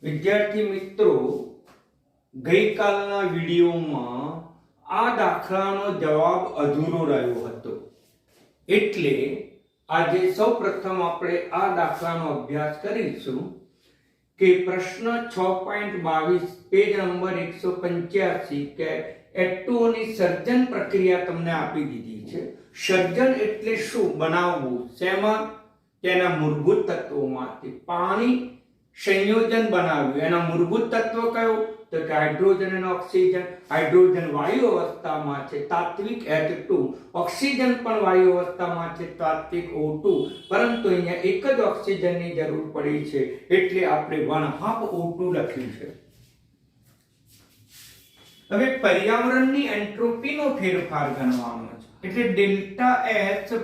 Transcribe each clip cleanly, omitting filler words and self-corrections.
વિદ્યાર્થી મિત્રો, ગઈકાલના વિડીયોમાં આ દાખલાનો જવાબ અધૂરો રહ્યો હતો, એટલે આજે સૌપ્રથમ આપણે આ દાખલાનો અભ્યાસ કરીશું કે પ્રશ્ન 6.22 પેજ નંબર 185 કે એક્ટોની સર્જન પ્રક્રિયા તમને આપી દીધી છે. સર્જન એટલે શું? બનાવવું. શેમાં? તેના મૂળભૂત તત્વોમાંથી પાણી સંયોજન બનાવ્યું. એના મૂળભૂત તત્વ કયો? તો કે હાઇડ્રોજન અને ઓક્સિજન. હાઇડ્રોજન વાયુ અવસ્થામાં છે, તાત્વિક H2. ઓક્સિજન પણ વાયુ અવસ્થામાં છે, તાત્વિક O2. પરંતુ અહીંયા એક જ ઓક્સિજનની જરૂર પડી છે, એટલે આપણે 1/2 O2 લખ્યું છે. હવે પર્યાવરણની એન્ટ્રોપીનો ફેરફાર ગણવાનો છે, એટલે ડેલ્ટા H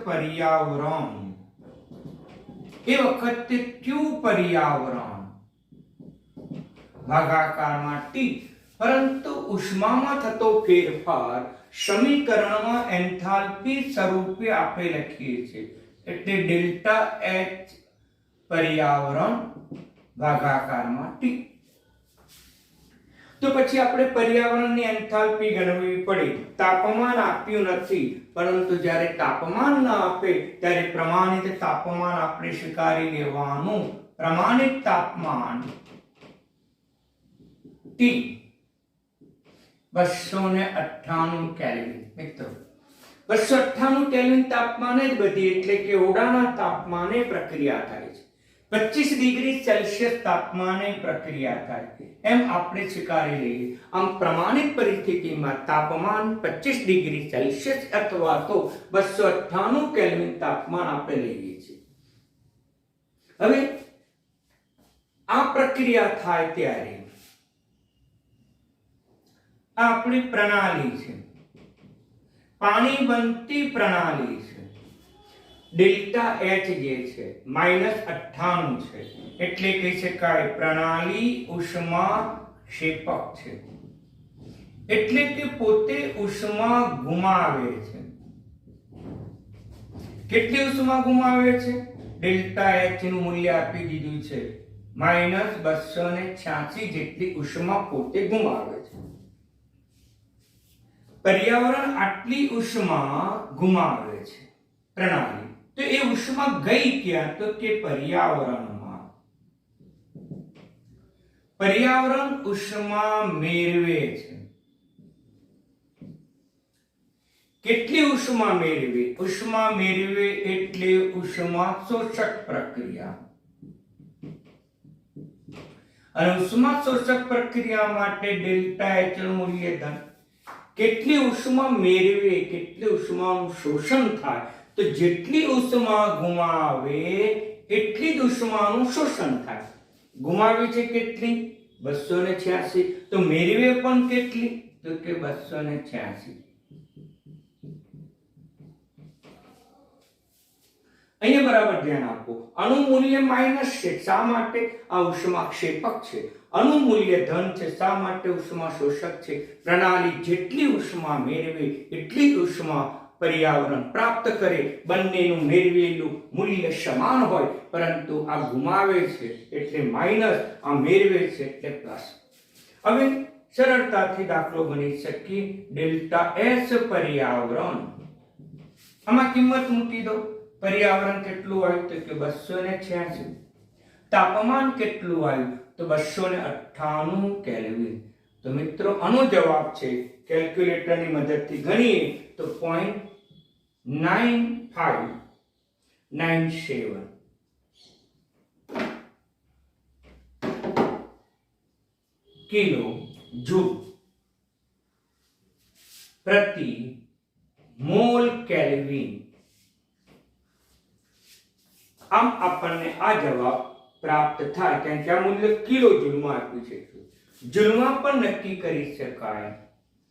પર્યાવરણ એ વખતે Q પર્યાવરણ ભાગાકારમાં T. પરંતુ ઉષ્મામાં થતો ફેરફાર સમીકરણમાં એન્થાલ્પી સ્વરૂપે આપણે લખીએ છીએ, એટલે ડેલ્ટા H પર્યાવરણ ભાગાકારમાં T. તો પછી આપણે પર્યાવરણની એન્થાલ્પી ગણવી પડે. તાપમાન આપ્યું નથી, પરંતુ જ્યારે તાપમાન ન આપે ત્યારે પ્રમાણિત તાપમાન આપણે સ્વીકારી લેવાનું. પ્રમાણિત તાપમાન T 298 કેલ્વિન. મિત્રો, 298 કેલ્વિન તાપમાને જ બધી, એટલે કે ઓરડાના તાપમાને પ્રક્રિયા થાય છે. 25 ડિગ્રી સેલ્સિયસ તાપમાને પ્રક્રિયા થાય છે, એમ આપણે સ્વીકારી લઈએ. આમ પ્રમાણિત પરિસ્થિતિમાં તાપમાન 25 ડિગ્રી સેલ્સિયસ અથવા તો 298 કેલ્વિન તાપમાન આપણે લઈએ છીએ. હવે આ પ્રક્રિયા થાય ત્યારે આ આપણી પ્રણાલી છે, પાણી બનતી પ્રણાલી છે. ડેલ્ટા H જે છે -98 છે, એટલે કહી શકાય પ્રણાલી ઉષ્મા ક્ષેપક છે, એટલે કે પોતે ઉષ્મા ગુમાવે છે. કેટલી ઉષ્મા ગુમાવે છે? ડેલ્ટા H નું મૂલ્ય આપી દીધું છે, -286 જેટલી ઉષ્મા પોતે ગુમાવે છે. પર્યાવરણ આટલી ઉષ્મા ગુમાવે છે પ્રણાલી, તો એ ઉષ્મા ગઈ ક્યાં? તો કે પર્યાવરણમાં. પર્યાવરણ ઉષ્મા મેળવે છે. કેટલી ઉષ્મા મેળવે? ઉષ્મા મેળવે એટલે ઉષ્મા શોષક પ્રક્રિયા. અને ઉષ્મા શોષક પ્રક્રિયા માટે ડેલ્ટા H નું મૂલ્ય ધન. કેટલી ઉષ્મા મેળવે, કેટલી ઉષ્માનું શોષણ થાય? તો જેટલી ઉષ્મા ગુમાવે એટલી જ ઉષ્માનું શોષણ થાય. ગુમાવે છે કેટલી? 286. તો મેળવે પણ કેટલી? તો કે 286. અહીંયા બરાબર ધ્યાન આપો. અણુ મૂલ્ય માઈનસ છે. શા માટે? આ ઉષ્મા ક્ષેપક છે. અણુ મૂલ્ય ધન છે. શા માટે? ઉષ્મા શોષક છે. પ્રણાલી જેટલી ઉષ્મા મેળવે એટલી જ ઉષ્મા પર્યાવરણ પ્રાપ્ત કરે. બંનેનું મેળવેલું મૂલ્ય સમાન હોય, પરંતુ આ ગુમાવે છે એટલે માઈનસ, આ મેળવે છે એટલે પ્લસ. હવે સરળતાથી દાખલો ગણી શકીએ. ડેલ્ટા H પર્યાવરણ, આમાં કિંમત મૂકી દો. પર્યાવરણ કેટલું આવ્યું? તો કે 286. તાપમાન કેટલું આવ્યું? તો 298 કેલ્વિન. તો મિત્રો આનો જવાબ છે, કેલ્ક્યુલેટરની મદદથી ગણીએ તો 0.9597 કિલો જૂલ પ્રતિ મોલ કેલ્વિન. આમ આપણને આ જવાબ પ્રાપ્ત થાય, કારણ કે આ મૂલ્ય કિલો જૂલમાં આપ્યું છે. જૂલમાં પણ નક્કી કરી શકાય.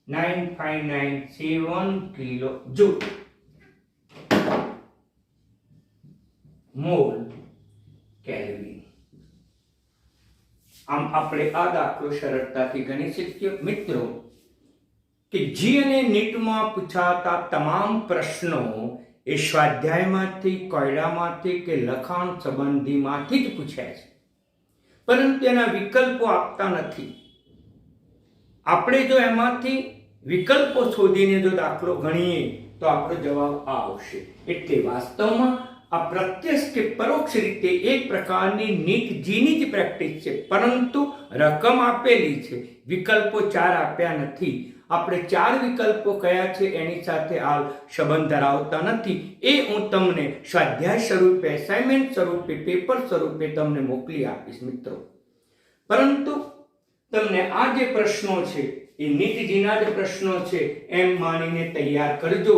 9597 કિલો જૂલ મોલ કેલ્વિન. આમ આપણે આ દાખલો સરળતાથી ગણી શકીએ. મિત્રો, કે જી અને નીટમાં પૂછાતા તમામ પ્રશ્નો એ સ્વાધ્યાયમાંથી, કોયડામાંથી કે લખાણ સંબંધીમાંથી જ પૂછાય છે. પરંતુ એના વિકલ્પો આપતા નથી. આપણે જો એમાંથી વિકલ્પો શોધીને જો દાખલો ગણીએ તો આપણો જવાબ આ આવશે. એટલે વાસ્તવમાં આ પ્રત્યક્ષ કે પરોક્ષ રીતે એક પ્રકારની નીટ જીની જ પ્રેક્ટિસ છે, પરંતુ રકમ આપેલી છે, વિકલ્પો 4 આપ્યા નથી. આપણે 4 વિકલ્પો કયા છે એની સાથે આ સંબંધ ધરાવતા નથી. એ હું તમને સ્વાધ્યાય સ્વરૂપે, અસાઇનમેન્ટ સ્વરૂપે, પેપર સ્વરૂપે તમને મોકલી આપીશ મિત્રો. પરંતુ તમને આ જે પ્રશ્નો છે એ નીટ જીના જ પ્રશ્નો છે એમ માનીને તૈયાર કરજો.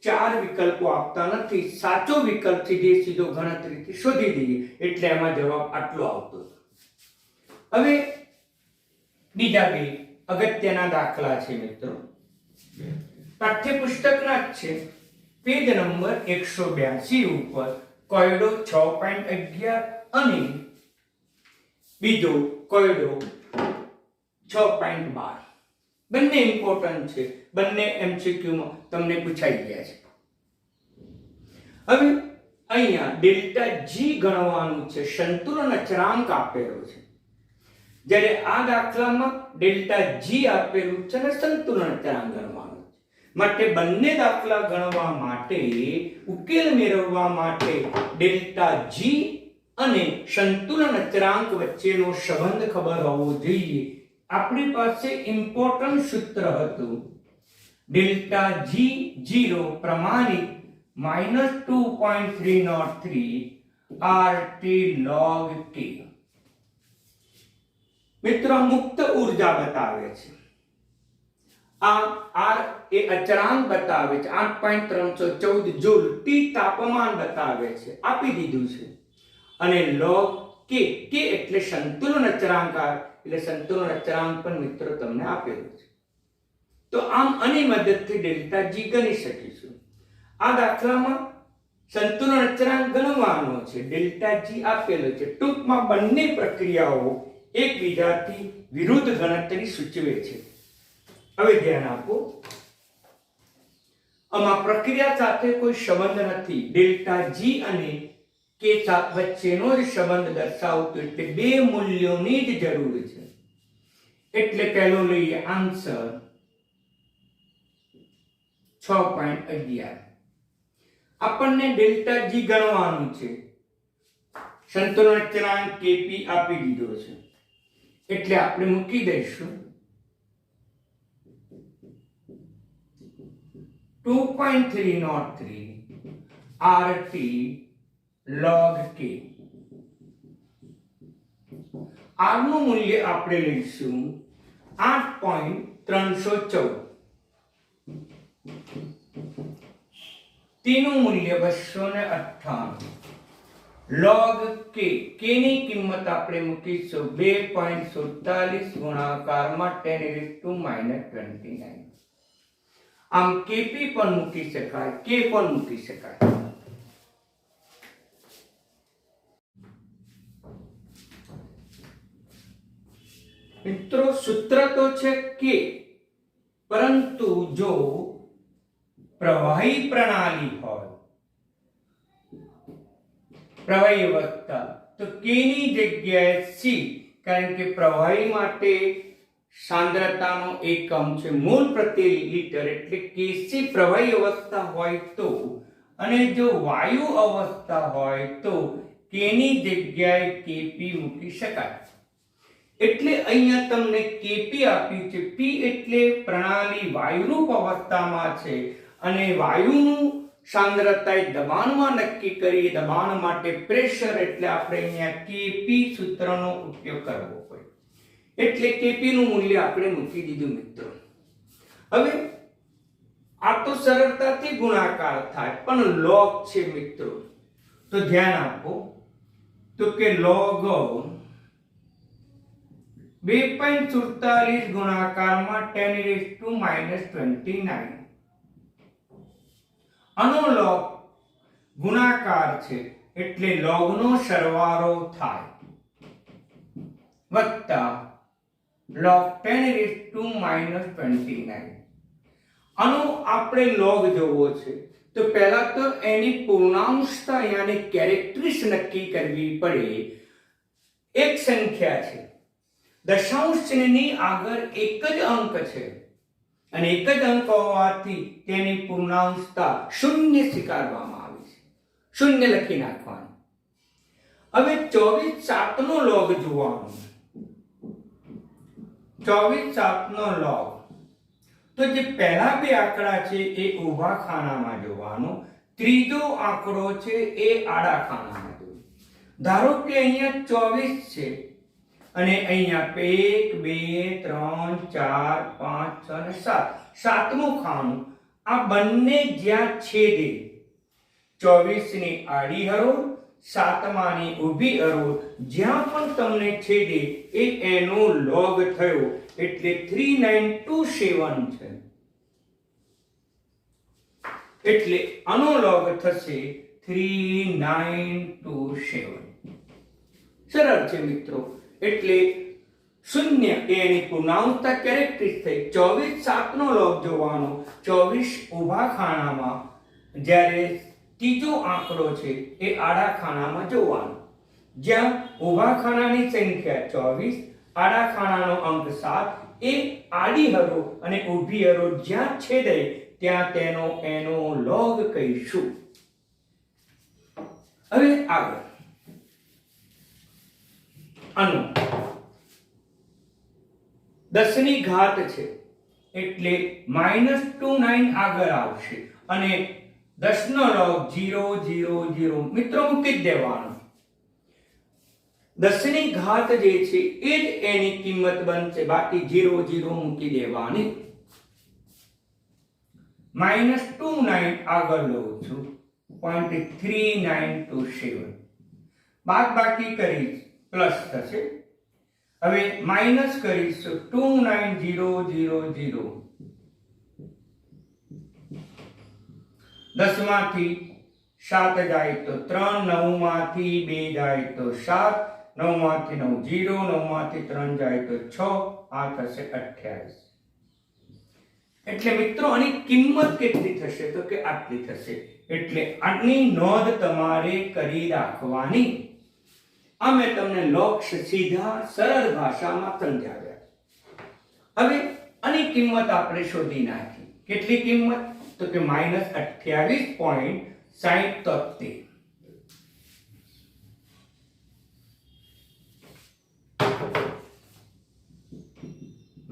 4 વિકલ્પો આપતા નથી, સાચો વિકલ્પ સીધો ગણતરીથી શોધી દઈએ એટલે એમાં જવાબ આટલો આવતો. હવે બીજા 2 અગત્યના દાખલા છે મિત્રો, પાઠ્યપુસ્તકના જ છે. પેજ નંબર 182 ઉપર કોયડો 6.11 અને બીજો કોયડો 6.12 બંને ઇમ્પોર્ટન્ટ છે, બંને MCQ માં તમને પૂછાઈ ગયા છે. હવે અહીંયા ડેલ્ટા G ગણવાનું છે, સંતુલન અચળાંક આપેલો છે. જ્યારે આ દાખલામાં ડેલ્ટા G આપેલું છે અને સંતુલન અચળાંક ગણવાનું છે. માટે બંને દાખલા ગણવા માટે, ઉકેલ મેળવવા માટે ડેલ્ટા G અને સંતુલન અચળાંક વચ્ચેનો સંબંધ ખબર હોવો જોઈએ. આપણી પાસે ઇમ્પોર્ટન્ટ સૂત્ર હતું ડેલ્ટા G0 પ્રમાણિત -2.303 RT log K. મિત્રો મુક્ત ઉર્જા બતાવે છે, આ R એ અચળાંક બતાવે છે, 8.314 જૂલ. T તાપમાન બતાવે છે, આપી દીધું છે. અને log K એટલે સંતુલન અચળાંક, એટલે સંતુલન અચળાંક પણ મિત્રો તમને આપેલું છે. તો આમ આની મદદથી ડેલ્ટા G ગણી શકીશું. આ દાખલામાં સંતુલન અચળાંક ગણવાનો છે, ડેલ્ટા G આપેલો છે. ટૂંકમાં બંને પ્રક્રિયાઓ એકબીજાથી વિરુદ્ધ ગણતરી સૂચવે છે. હવે ધ્યાન આપો, આમાં પ્રક્રિયા સાથે કોઈ સંબંધ નથી. ડેલ્ટા G અને K વચ્ચેનો જ સંબંધ દર્શાવતો, એટલે 2 મૂલ્યોની જ જરૂર છે. એટલે પહેલો લઈએ આન્સર 6.11. આપણને ડેલ્ટા G ગણવાનું છે, સંતુલન અચળાંક Kp આપી દીધો છે, એટલે આપણે મૂકી દઈશું 2.303 RT log K. R નું મૂલ્ય આપણે લઈશું 8.314, T નું મૂલ્ય 298, log K ની કિંમત આપણે મૂકીશું 2.47 ગુણાકારમાં 10⁻⁻²9. આમ Kp પણ મૂકી શકાય, K પણ મૂકી શકાય. મિત્રો સૂત્ર તો છે K, પરંતુ જો પ્રવાહી પ્રણાલી હોય, પ્રવાહી અવસ્થા, તો K ની જગ્યાએ C, કારણ કે પ્રવાહી માટે સાંદ્રતાનો એકમ છે મોલ પ્રતિ લિટર, એટલે Kc પ્રવાહી અવસ્થા હોય તો, અને જો વાયુ અવસ્થા હોય તો K ની જગ્યાએ Kp મૂકી શકાય. એટલે અહીંયા તમને Kp આપ્યું છે. P એટલે પ્રણાલી વાયુરૂપ અવસ્થામાં છે અને વાયુનું સાંદ્રતા એ દબાણમાં નક્કી કરીએ, દબાણ માટે પ્રેશર, એટલે આપણે અહીંયા Kp સૂત્રનો ઉપયોગ કરવો પડે. એટલે Kp નું મૂલ્ય આપણે મૂકી દીધું મિત્રો. હવે આ તો સરળતાથી ગુણાકાર થાય, પણ log છે મિત્રો, તો ધ્યાન આપો તો કે log 2.47 ગુણાકારમાં 10⁻⁻²9. આનો log ગુણાકાર છે, એટલે log નો સરવાળો થાય વત્તા log 10⁻⁻²9. આનો આપણે log જોવો છે, તો પહેલા તો એની પૂર્ણાંકતા યાની કેરેક્ટરિસ્ટિક નક્કી કરવી પડે. એક સંખ્યા છે, દશાંશ ચિહ્નની આગળ એક જ અંક છે અને એક જ અંક હોવાથી તેની પૂર્ણાંકતા શૂન્ય સ્વીકારવામાં આવી છે. શૂન્ય લખી નાખવાનું. હવે 24/7 નો લોગ જોવાનો. 24/7 નો લોગ તો જે પહેલા બે આંકડા છે એ ઊભા ખાનામાં જોવાનો, ત્રીજો આંકડો છે એ આડા ખાનામાં જોવાનો. ધારો કે અહીંયા 24 છે અને અહીંયા 1 2 3 4 5 6 અને 7, સાતમું ખાનું. આ બંને જ્યાં છેદે 24 ની આડી હરોળ, 7માની ઊભી હરોળ જ્યાં પણ તમને છેદે એ એનો લોગ થયો, એટલે 3927 છે. એટલે આનો લોગ થશે 3927. સરળ છે મિત્રો. એટલે શૂન્ય એની પૂર્ણાંકતા કેરેક્ટરિસ્ટિક થઈ. 24/7 નો લોગ જોવાનો, 24 ઊભા ખાનામાં, જ્યારે ત્રીજો આંકડો છે એ આડા ખાનામાં જોવાનો. જ્યાં ઊભા ખાનાની સંખ્યા 24, આડા ખાનાનો અંક 7, એ આડી હરોળ અને ઊભી હરોળ જ્યાં છેદે ત્યાં એનો લોગ કહીશું. હવે આગળ આનો 10 ની ઘાત છે એટલે -29 આગળ આવશે અને 10 નો લોગ 0 0 0 મિત્રો મૂકી જ દેવાનો. 10 ની ઘાત જે છે એ જ એની કિંમત બનશે, બાકી 0 0 મૂકી દેવાની. -29 આગળ લઉં છું, 0.3927. બાકી કરીશ, પ્લસ થશે. હવે માઇનસ કરીશું 29000. 10 માંથી 7 જાય તો 3, 9 માંથી 2 જાય તો 7, 9 માંથી 9 0, 9 માંથી 3 જાય તો 6, આ થશે 28. એટલે મિત્રો આની કિંમત કેટલી થશે તો કે આટલી થશે. એટલે આની નોંધ તમારે કરી રાખવાની. આ મેં તમને લક્ષ સીધા સરળ ભાષામાં સમજાવ્યા. હવે આની કિંમત આપણે શોધી નાખી. કેટલી કિંમત તો કે -28.77.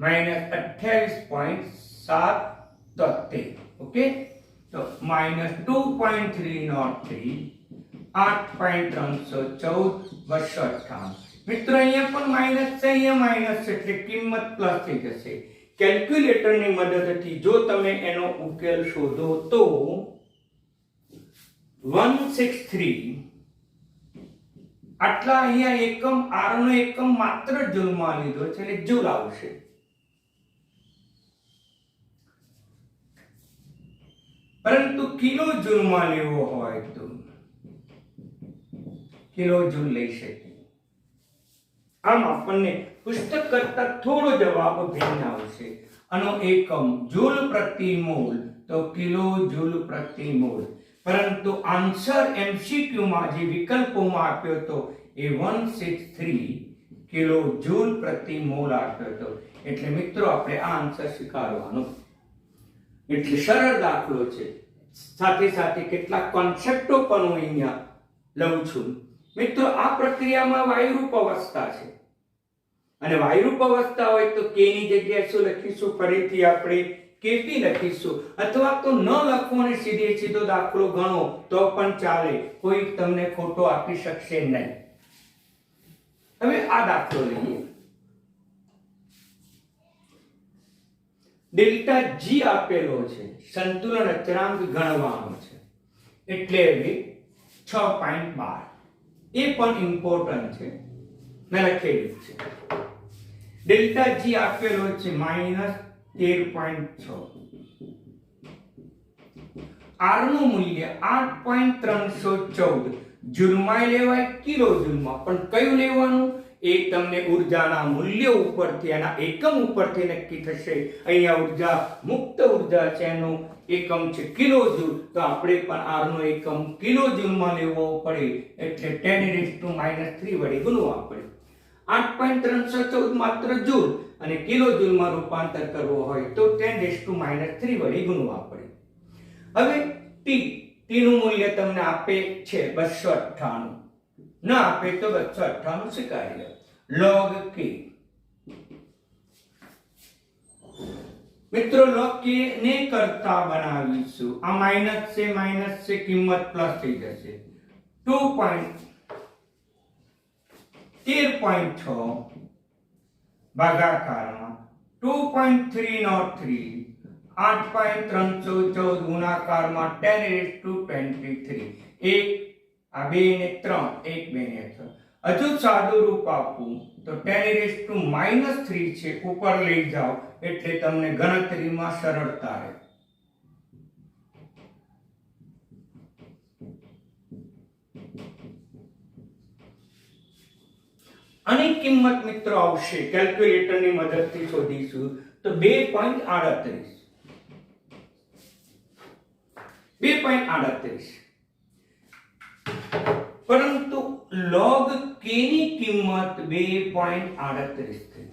-28.77. ઓકે, તો -2.303, 8.314, 258. મિત્રો અહીંયા પણ માઈનસ છે, અહીંયા માઈનસ છે, એટલે કિંમત પ્લસ થઈ જશે. કેલ્ક્યુલેટરની મદદથી જો તમે એનો ઉકેલ શોધો તો 163 આટલા અહીંયા એકમ, r નો એકમ માત્ર જૂલમાં લીધો છે એટલે જૂલ આવશે. પરંતુ કિલો જૂલમાં લેવો હોય તો કિલો જૂલ લઈ શકીએ. આમ આપણને પુસ્તક કરતા થોડો જવાબ ભિન્ન આવશે. આનો એકમ જૂલ પ્રતિ મોલ તો કિલો જૂલ પ્રતિ મોલ, પરંતુ આન્સર MCQ માં જે વિકલ્પોમાં આપ્યો હતો એ 163 કિલો જૂલ પ્રતિ મોલ આપ્યો હતો. એટલે મિત્રો આપણે આ આન્સર સ્વીકારવાનો. એટલે સરળ દાખલો છે, સાથે સાથે કેટલાક કોન્સેપ્ટો પણ હું અહીંયા લઉં છું. મિત્રો આ પ્રક્રિયામાં વાયુરૂપ અવસ્થા છે અને વાયુરૂપ અવસ્થા હોય તો k ની જગ્યાએ શું લખીશું? ફરીથી આપણે kp લખીશું, અથવા તો ન લખો અને સીધે સીધો દાખલો ગણો તો પણ ચાલે, કોઈ તમને ખોટો આપી શકશે નહીં. હવે આ દાખલો લઈએ. ડેલ્ટા g આપેલો છે, સંતુલન અચળાંક ગણવાનો છે, એટલે હવે 6.12. એ પણ ઇમ્પોર્ટન્ટ છે, મેં લખેલું છે. ડેલ્ટા g આપેલો છે -13.6. r નું મૂલ્ય 8.314 જૂલમાં લેવાય, કિલો જૂલમાં, પણ કયું લેવાનું એ તમને ઉર્જાના મૂલ્ય ઉપરથી, એના એકમ ઉપરથી નક્કી થશે. અહીંયા ઉર્જા, મુક્ત ઉર્જા છે, એનું એકમ છે કિલો જૂલ, તો આપણે પણ r નો એકમ કિલો જૂલમાં લેવો પડે, એટલે 10⁻³ વડે ગુણવા પડે. 8.314 માત્ર જૂલ અને કિલો જૂલમાં રૂપાંતર કરવો હોય તો 10⁻³ વડે ગુણવા પડે. હવે t નું મૂલ્ય તમને આપે છે 298, ના આપે તો 298 સ્વીકારી લો. log k, મિત્રો log k ને કરતા બનાવીશું. આ માઈનસ છે કિંમત પ્લસ થઈ જશે. 13.6 ભાગાકારમાં 2.303 8.314 ગુણાકારમાં 10⁻23. 1 આ 2 ને 3 1 2 ને 3. હજુ સાદું રૂપ આપું તો 10⁻³ છે, ઉપર લઈ જાઓ એટલે તમને ગણતરીમાં સરળતા રહે. આની કિંમત મિત્રો આવશે કેલ્ક્યુલેટરની મદદથી શોધીશું તો 2.38. 2.38. પરંતુ log k ની કિંમત 2.38 થઈ.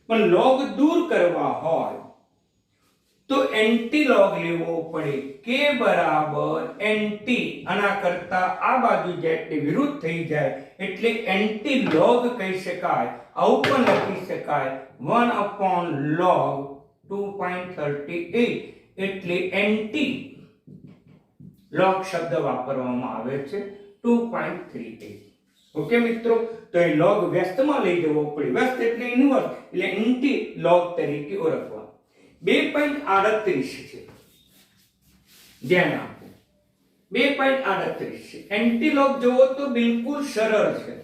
પણ log દૂર કરવા હોય તો એન્ટીલોગ લેવો પડે. k બરાબર એન્ટી, આના કરતા આ બાજુ જાય એટલે વિરુદ્ધ થઈ જાય એટલે એન્ટીલોગ કહી શકાય. આવું પણ લખી શકાય 1/log 2.38 એટલે એન્ટી log શબ્દ વાપરવામાં આવે છે 2.38. ઓકે મિત્રો, તો એ log વ્યસ્તમાં લઈ જવો પડે. વ્યસ્ત એટલે ઇન્વર્સ એટલે એન્ટી log તરીકે ઓળખવા. 2.38 છે, ધ્યાન આપો. 2.38 છે. એન્ટીલોગ જોવો તો બિલકુલ સરળ છે.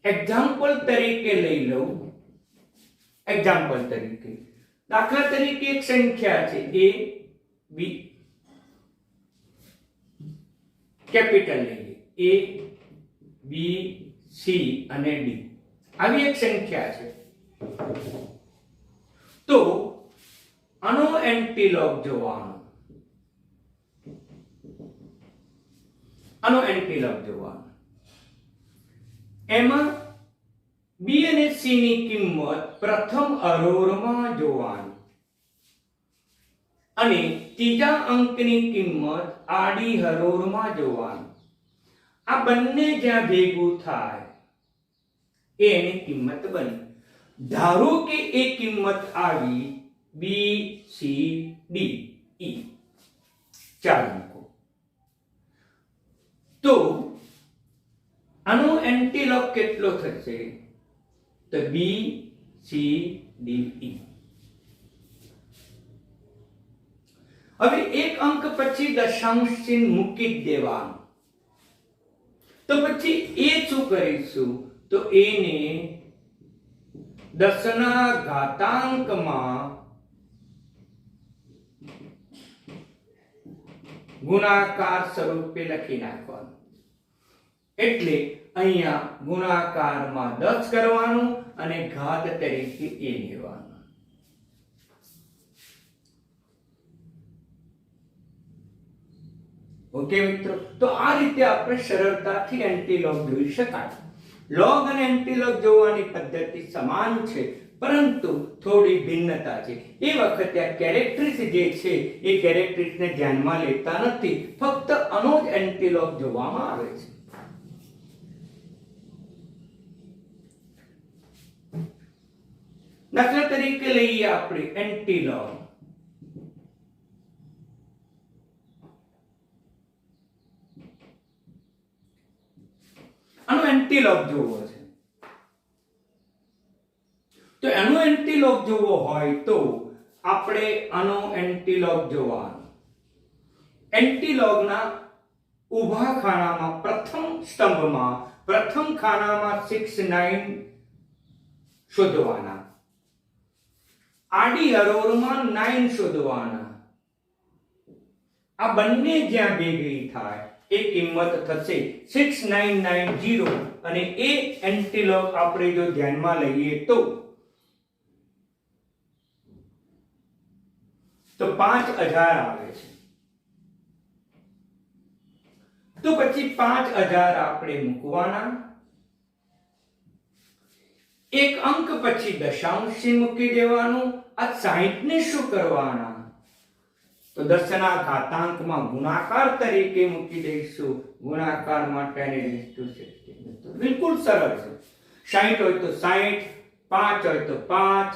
એક્ઝામ્પલ તરીકે લઈ લઉં. એક્ઝામ્પલ તરીકે દાખલા તરીકે એક સંખ્યા છે a b, કેપિટલ લઈએ a b c અને d. આવી એક સંખ્યા છે. તો આનો એન્ટીલોગ જોવાનો. એમાં b અને c ની કિંમત પ્રથમ હરોળમાં જોવાની અને ત્રીજા અંકની કિંમત આડી હરોળમાં જોવાની. આ બંને જ્યાં ભેગું થાય એની કિંમત બની. ધારો કે એ કિંમત આવી b c d e, 4 અંકો. તો આનો એન્ટીલોગ કેટલો થશે? તો b c d e. હવે એક અંક પછી દશાંશ ચિહ્ન મૂકી દેવાનું. તો પછી એ શું કરીશું? તો એ ને 10 ના ઘાતાંકમાં ગુણાકાર સ્વરૂપે લખી નાખવાનું. એટલે અહીંયા ગુણાકારમાં 10 કરવાનું અને ઘાત તરીકે એ લેવાનું. ઓકે મિત્રો, તો આ રીતે આપણે સરળતાથી એન્ટીલોગ જોઈ શકાય. લોગ અને એન્ટીલોગ જોવાની પદ્ધતિ સમાન છે, પરંતુ થોડી ભિન્નતા છે. એ વખતે આ કેરેક્ટરીસ જે છે એ કેરેક્ટરીસને ધ્યાનમાં લેતા નથી, ફક્ત આનો જ એન્ટીલોગ જોવામાં આવે છે. દાખલા તરીકે લઈએ આપણે એન્ટીલોગ. આનો એન્ટીલોગ જોવો છે. તો એનો એન્ટીલોગ જોવો હોય તો આપણે આનો એન્ટીલોગ જોવાનો. એન્ટીલોગના ઊભા ખાનામાં પ્રથમ સ્તંભમાં પ્રથમ ખાનામાં 6 9 શોધવાના. આડી હરોળમાં 9 શોધવાના. આ બંને જ્યાં ભેગી થાય એ કિંમત થશે 6990 અને એ એન્ટીલોગ આપણે જો ધ્યાનમાં લઈએ તો 5000 આવે છે. તો પછી 5000 આપણે મૂકવાના, એક અંક પછી દશાંશી મૂકી દેવાનું. આ 60 ને શું કરવાના? તો 10 ના ઘાતાંકમાં ગુણાકાર તરીકે મૂકી દઈશું. ગુણાકાર માટે બિલકુલ સરળ છે. 60 હોય તો 60, 5 હોય તો 5,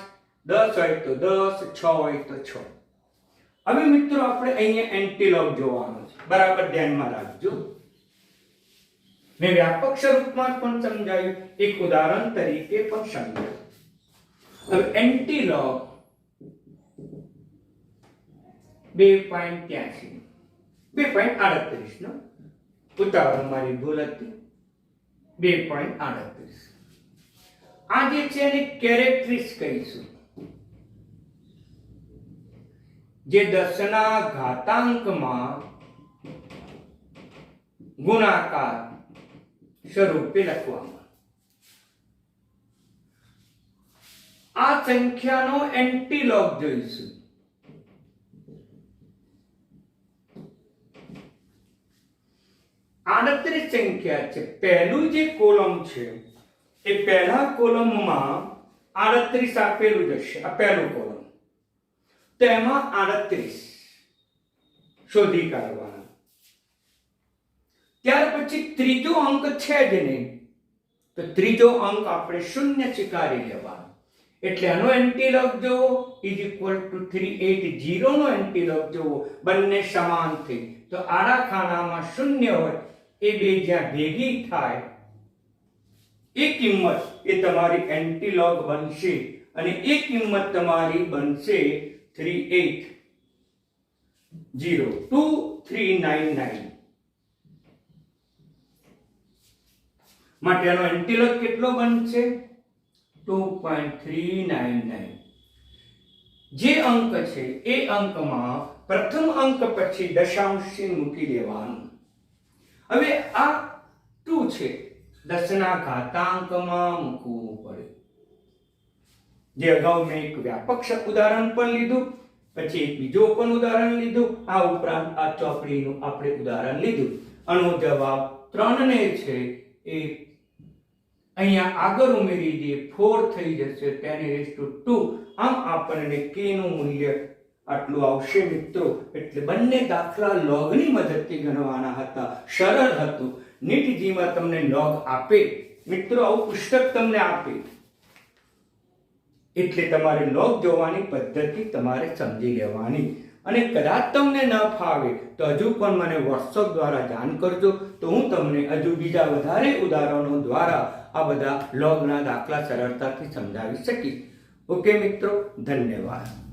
10 હોય તો 10, 6 હોય તો 6. હવે મિત્રો આપણે અહીંયા એન્ટિલોગ જોવાનો છે, બરાબર ધ્યાનમાં રાખજો. મેં વ્યાપક સ્વરૂપમાં પણ સમજાવ્યું, એક ઉદાહરણ તરીકે પણ સમજાવ્યું. હવે એન્ટિલોગ 2.83 2.38 નો ઉતાવળ મારી ભૂલ હતી. 2.38 આ જે છે એને કેરેક્ટરિસ્ટિક કહીશું, જે 10 ના ઘાતાંકમાં ગુણાકાર સ્વરૂપે લખવામાં. આ સંખ્યાનો એન્ટિલોગ જોઈશું. આડત્રીસ સંખ્યા છે. પહેલું જે કોલમ છે એ પહેલા કોલમમાં 38 આપેલું જ હશે. આ પહેલું કોલમ, તેમાં 38 શોધી કાઢવાના. ત્યાર પછી ત્રીજો અંક છે જ નહીં, તો ત્રીજો અંક આપણે શૂન્ય સ્વીકારી લેવાનો. એટલે આનો એન્ટિલોગ જોવો =380 નો એન્ટિલોગ જોવો, બંને સમાન થઈ. તો આડા ખાનામાં શૂન્ય હોય એ બે જ્યાં ભેગી થાય એ કિંમત એ તમારી એન્ટિલોગ બનશે, અને એ કિંમત તમારી બનશે 3802399. માટે આનો એન્ટિલોગ કેટલો બનશે? 2.399. જે અંક છે એ અંકમાં પ્રથમ અંક પછી દશાંશ મૂકી દેવાનું. હવે આ 2 છે, 10 ના ઘાતાંકમાં મૂકવું પડે. જે અગાઉ મેં એક વ્યાપક ઉદાહરણ પણ લીધું, પછી એક બીજો પણ ઉદાહરણ લીધું, આ ઉપરાંત આ ચોપડીનું આપણે ઉદાહરણ લીધું. આનો જવાબ 3 ને છે એ અહીંયા આગળ ઉમેરી દઈએ, 4 થઈ જશે 10⁻². આમ આપણને k નું મૂલ્ય આટલું આવશે મિત્રો. એટલે બંને દાખલા લોગની મદદથી ગણવાના હતા. સરળ હતું. નીટજીમાં તમને લોગ આપે મિત્રો, આવું પુસ્તક તમને આપે એટલે તમારે લોગ જોવાની પદ્ધતિ તમારે સમજી લેવાની. અને કદાચ તમને ન ફાવે તો હજુ પણ મને વોટ્સઅપ દ્વારા જાણ કરજો, તો હું તમને હજુ બીજા વધારે ઉદાહરણો દ્વારા આ બધા લોગના દાખલા સરળતાથી સમજાવી શકીશ. ઓકે મિત્રો, ધન્યવાદ.